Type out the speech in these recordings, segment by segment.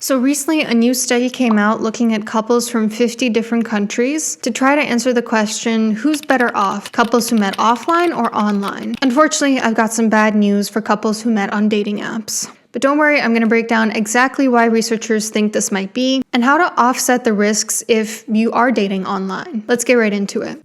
So recently, a new study came out looking at couples from 50 different countries to try to answer the question, who's better off, couples who met offline or online? Unfortunately, I've got some bad news for couples who met on dating apps. But don't worry, I'm going to break down exactly why researchers think this might be and how to offset the risks if you are dating online. Let's get right into it.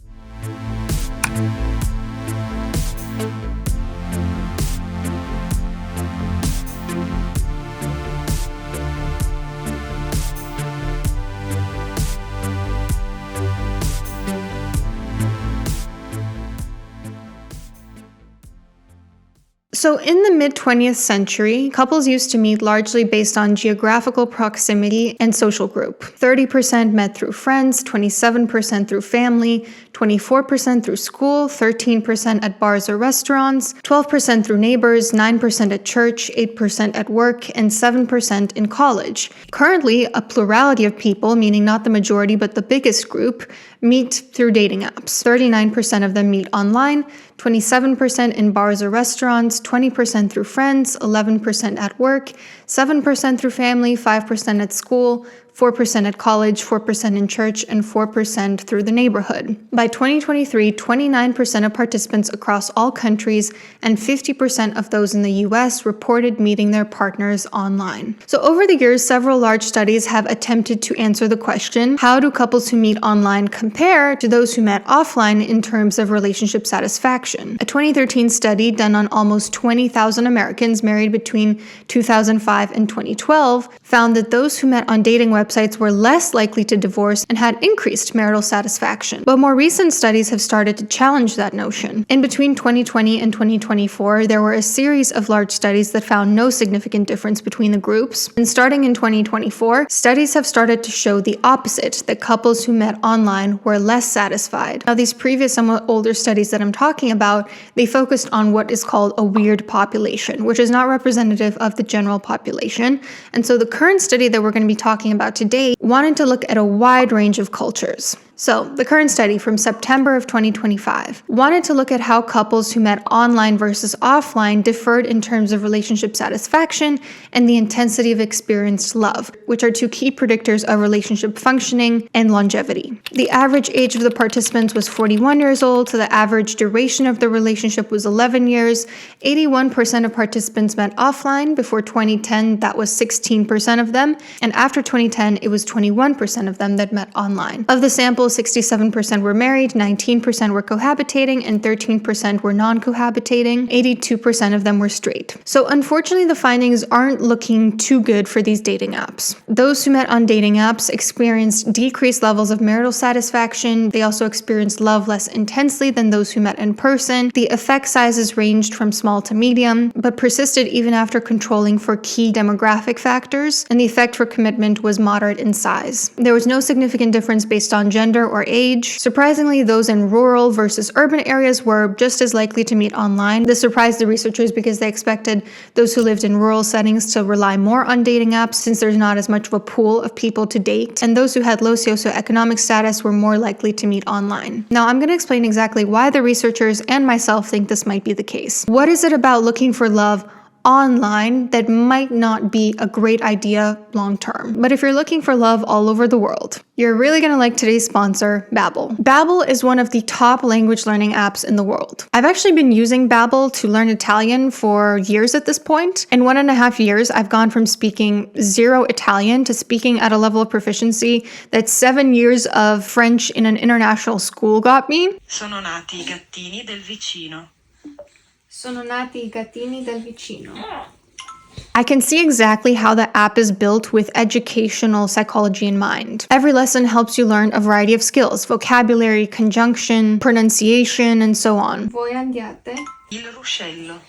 So in the mid-20th century, couples used to meet largely based on geographical proximity and social group. 30% met through friends, 27% through family, 24% through school, 13% at bars or restaurants, 12% through neighbors, 9% at church, 8% at work, and 7% in college. Currently, a plurality of people, meaning not the majority but the biggest group, meet through dating apps. 39% of them meet online, 27% in bars or restaurants, 20% through friends, 11% at work, 7% through family, 5% at school, 4% at college, 4% in church, and 4% through the neighborhood. By 2023, 29% of participants across all countries and 50% of those in the US reported meeting their partners online. So over the years, several large studies have attempted to answer the question, how do couples who meet online compare to those who met offline in terms of relationship satisfaction? A 2013 study done on almost 20,000 Americans married between 2005 and 2012 found that those who met on dating websites were less likely to divorce and had increased marital satisfaction. But more recent studies have started to challenge that notion. In between 2020 and 2024, there were a series of large studies that found no significant difference between the groups. And starting in 2024, studies have started to show the opposite, that couples who met online were less satisfied. Now, these previous, somewhat older studies that I'm talking about, they focused on what is called a weird population, which is not representative of the general population. And so the current study that we're going to be talking about today wanted to look at a wide range of cultures. So, the current study from September of 2025 wanted to look at how couples who met online versus offline differed in terms of relationship satisfaction and the intensity of experienced love, which are two key predictors of relationship functioning and longevity. The average age of the participants was 41 years old, so the average duration of the relationship was 11 years. 81% of participants met offline. Before 2010, that was 16% of them, and after 2010, it was 21% of them that met online. Of the sample, 67% were married, 19% were cohabitating, and 13% were non-cohabitating. 82% of them were straight. So unfortunately, the findings aren't looking too good for these dating apps. Those who met on dating apps experienced decreased levels of marital satisfaction. They also experienced love less intensely than those who met in person. The effect sizes ranged from small to medium, but persisted even after controlling for key demographic factors, and the effect for commitment was moderate in size. There was no significant difference based on gender or age. Surprisingly, those in rural versus urban areas were just as likely to meet online. This surprised the researchers because they expected those who lived in rural settings to rely more on dating apps since there's not as much of a pool of people to date, and those who had low socioeconomic status were more likely to meet online. Now, I'm going to explain exactly why the researchers and myself think this might be the case. What is it about looking for love online that might not be a great idea long term? But if you're looking for love all over the world, you're really going to like today's sponsor, Babbel. Babbel is one of the top language learning apps in the world. I've actually been using Babbel to learn Italian for years at this point. In 1.5 years, I've gone from speaking zero Italian to speaking at a level of proficiency that 7 years of French in an international school got me. Sono nati i gattini del vicino. Sono nati I gattini del vicino. I can see exactly how the app is built with educational psychology in mind. Every lesson helps you learn a variety of skills: vocabulary, conjunction, pronunciation, and so on. Voi andiate? Il ruscello.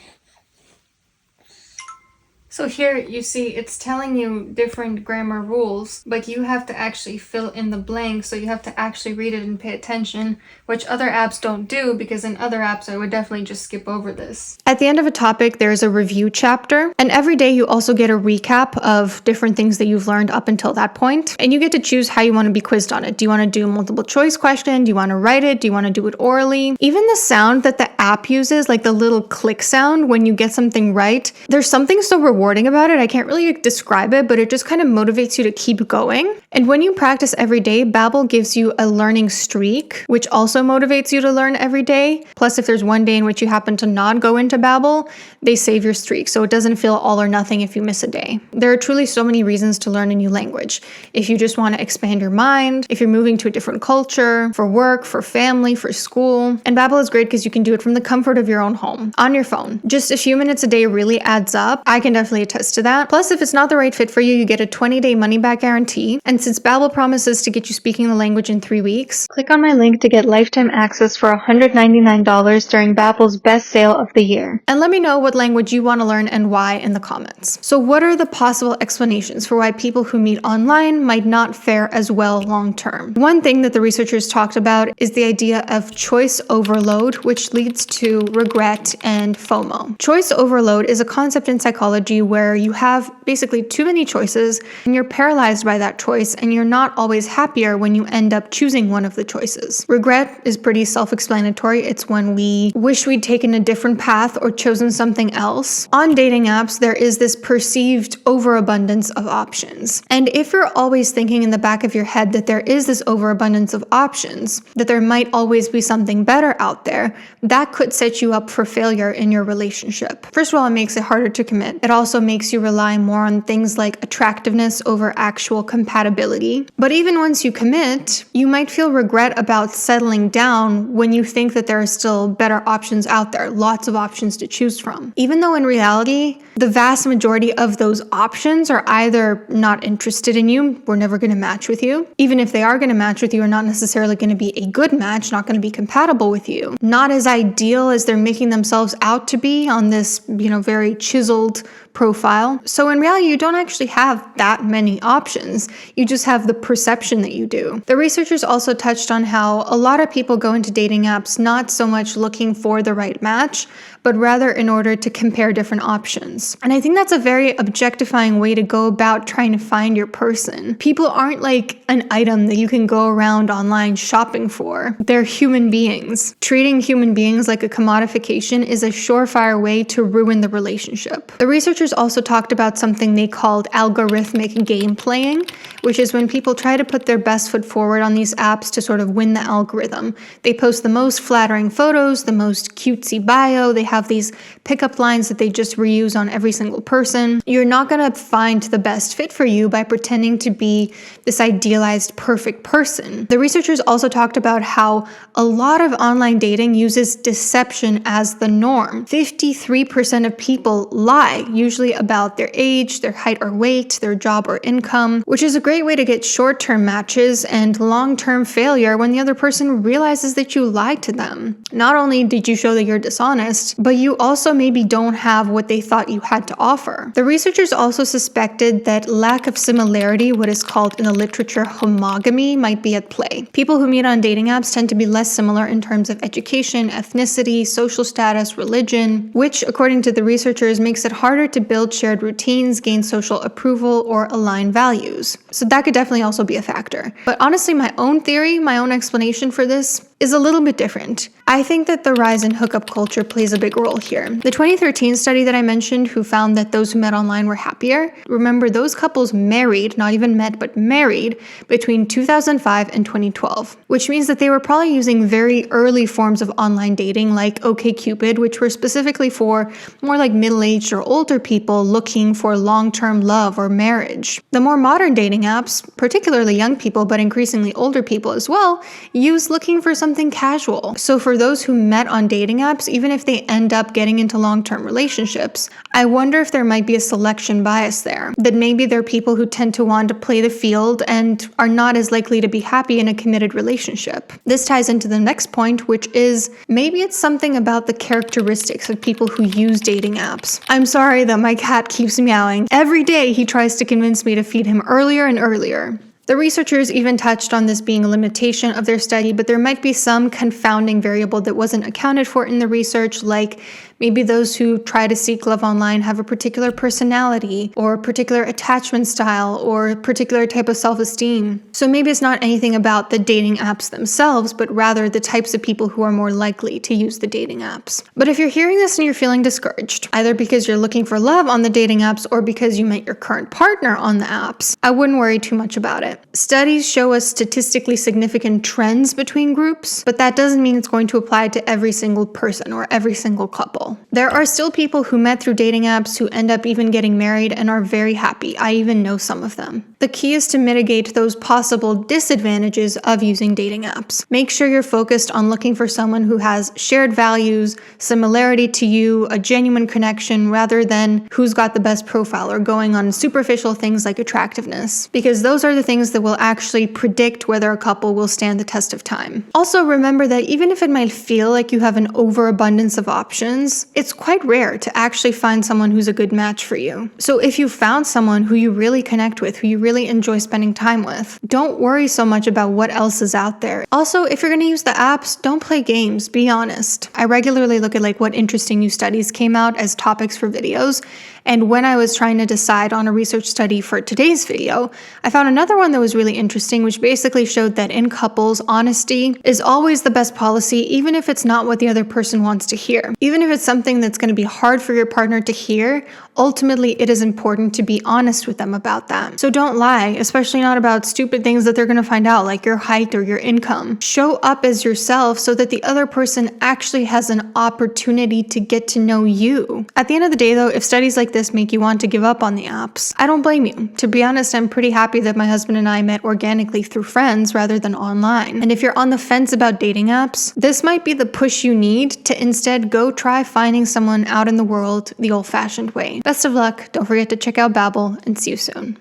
So here you see it's telling you different grammar rules, but you have to actually fill in the blanks, so you have to actually read it and pay attention, which other apps don't do, because in other apps I would definitely just skip over this. At the end of a topic, there's a review chapter, and every day you also get a recap of different things that you've learned up until that point, and you get to choose how you want to be quizzed on it. Do you want to do a multiple choice question? Do you want to write it? Do you want to do it orally? Even the sound that the app uses, like the little click sound when you get something right, there's something so rewarding rewarding about it. I can't really describe it, but it just kind of motivates you to keep going. And when you practice every day, Babbel gives you a learning streak, which also motivates you to learn every day. Plus, if there's one day in which you happen to not go into Babbel, they save your streak, so it doesn't feel all or nothing if you miss a day. There are truly so many reasons to learn a new language. If you just want to expand your mind, if you're moving to a different culture, for work, for family, for school. And Babbel is great because you can do it from the comfort of your own home, on your phone. Just a few minutes a day really adds up. I can definitely attest to that. Plus, if it's not the right fit for you, you get a 20-day money-back guarantee. And since Babbel promises to get you speaking the language in 3 weeks, click on my link to get lifetime access for $199 during Babbel's best sale of the year. And let me know what language you want to learn and why in the comments. So what are the possible explanations for why people who meet online might not fare as well long term? One thing that the researchers talked about is the idea of choice overload, which leads to regret and FOMO. Choice overload is a concept in psychology where you have basically too many choices and you're paralyzed by that choice and you're not always happier when you end up choosing one of the choices. Regret is pretty self-explanatory. It's when we wish we'd taken a different path or chosen something else. On dating apps, there is this perceived overabundance of options. And if you're always thinking in the back of your head that there is this overabundance of options, that there might always be something better out there, that could set you up for failure in your relationship. First of all, it makes it harder to commit. It also makes you rely more on things like attractiveness over actual compatibility. But even once you commit, you might feel regret about settling down when you think that there are still better options out there, lots of options to choose from. Even though in reality, the vast majority of those options are either not interested in you, we're never going to match with you. Even if they are going to match with you, are not necessarily going to be a good match, not going to be compatible with you. Not as ideal as they're making themselves out to be on this, very chiseled profile. So in reality, you don't actually have that many options. You just have the perception that you do. The researchers also touched on how a lot of people go into dating apps not so much looking for the right match, but rather in order to compare different options. And I think that's a very objectifying way to go about trying to find your person. People aren't like an item that you can go around online shopping for. They're human beings. Treating human beings like a commodification is a surefire way to ruin the relationship. The researchers also talked about something they called algorithmic game playing, which is when people try to put their best foot forward on these apps to sort of win the algorithm. They post the most flattering photos, the most cutesy bio, they have these pickup lines that they just reuse on every single person. You're not going to find the best fit for you by pretending to be this idealized perfect person. The researchers also talked about how a lot of online dating uses deception as the norm. 53% of people lie, usually about their age, their height or weight, their job or income, which is a great way to get short-term matches and long-term failure when the other person realizes that you lied to them. Not only did you show that you're dishonest, but you also maybe don't have what they thought you had to offer. The researchers also suspected that lack of similarity, what is called in the literature homogamy, might be at play. People who meet on dating apps tend to be less similar in terms of education, ethnicity, social status, religion, which, according to the researchers, makes it harder to build shared routines, gain social approval, or align values. So that could definitely also be a factor. But honestly, my own theory, my own explanation for this is a little bit different. I think that the rise in hookup culture plays a big role here. The 2013 study that I mentioned, who found that those who met online were happier, remember those couples married, not even met, but married between 2005 and 2012, which means that they were probably using very early forms of online dating like OkCupid, which were specifically for more like middle-aged or older people looking for long-term love or marriage. The more modern dating apps, particularly young people, but increasingly older people as well, use looking for something casual. So for those who met on dating apps, even if they end up getting into long-term relationships, I wonder if there might be a selection bias there, that maybe there are people who tend to want to play the field and are not as likely to be happy in a committed relationship. This ties into the next point, which is maybe it's something about the characteristics of people who use dating apps. I'm sorry that my cat keeps meowing. Every day he tries to convince me to feed him earlier and earlier. The researchers even touched on this being a limitation of their study, but there might be some confounding variable that wasn't accounted for in the research, like Maybe those who try to seek love online have a particular personality or a particular attachment style or a particular type of self-esteem. So maybe it's not anything about the dating apps themselves, but rather the types of people who are more likely to use the dating apps. But if you're hearing this and you're feeling discouraged, either because you're looking for love on the dating apps or because you met your current partner on the apps, I wouldn't worry too much about it. Studies show us statistically significant trends between groups, but that doesn't mean it's going to apply to every single person or every single couple. There are still people who met through dating apps who end up even getting married and are very happy. I even know some of them. The key is to mitigate those possible disadvantages of using dating apps. Make sure you're focused on looking for someone who has shared values, similarity to you, a genuine connection, rather than who's got the best profile or going on superficial things like attractiveness, because those are the things that will actually predict whether a couple will stand the test of time. Also, remember that even if it might feel like you have an overabundance of options, it's quite rare to actually find someone who's a good match for you. So if you found someone who you really connect with, who you really enjoy spending time with, don't worry so much about what else is out there. Also, if you're going to use the apps, don't play games, be honest. I regularly look at what interesting new studies came out as topics for videos, and when I was trying to decide on a research study for today's video, I found another one that was really interesting, which basically showed that in couples, honesty is always the best policy, even if it's not what the other person wants to hear. Even if it's something that's going to be hard for your partner to hear, ultimately it is important to be honest with them about that. So don't lie, especially not about stupid things that they're going to find out, like your height or your income. Show up as yourself so that the other person actually has an opportunity to get to know you. At the end of the day though, if studies like this make you want to give up on the apps, I don't blame you. To be honest, I'm pretty happy that my husband and I met organically through friends rather than online. And if you're on the fence about dating apps, this might be the push you need to instead go try finding someone out in the world the old-fashioned way. Best of luck, don't forget to check out Babbel, and see you soon.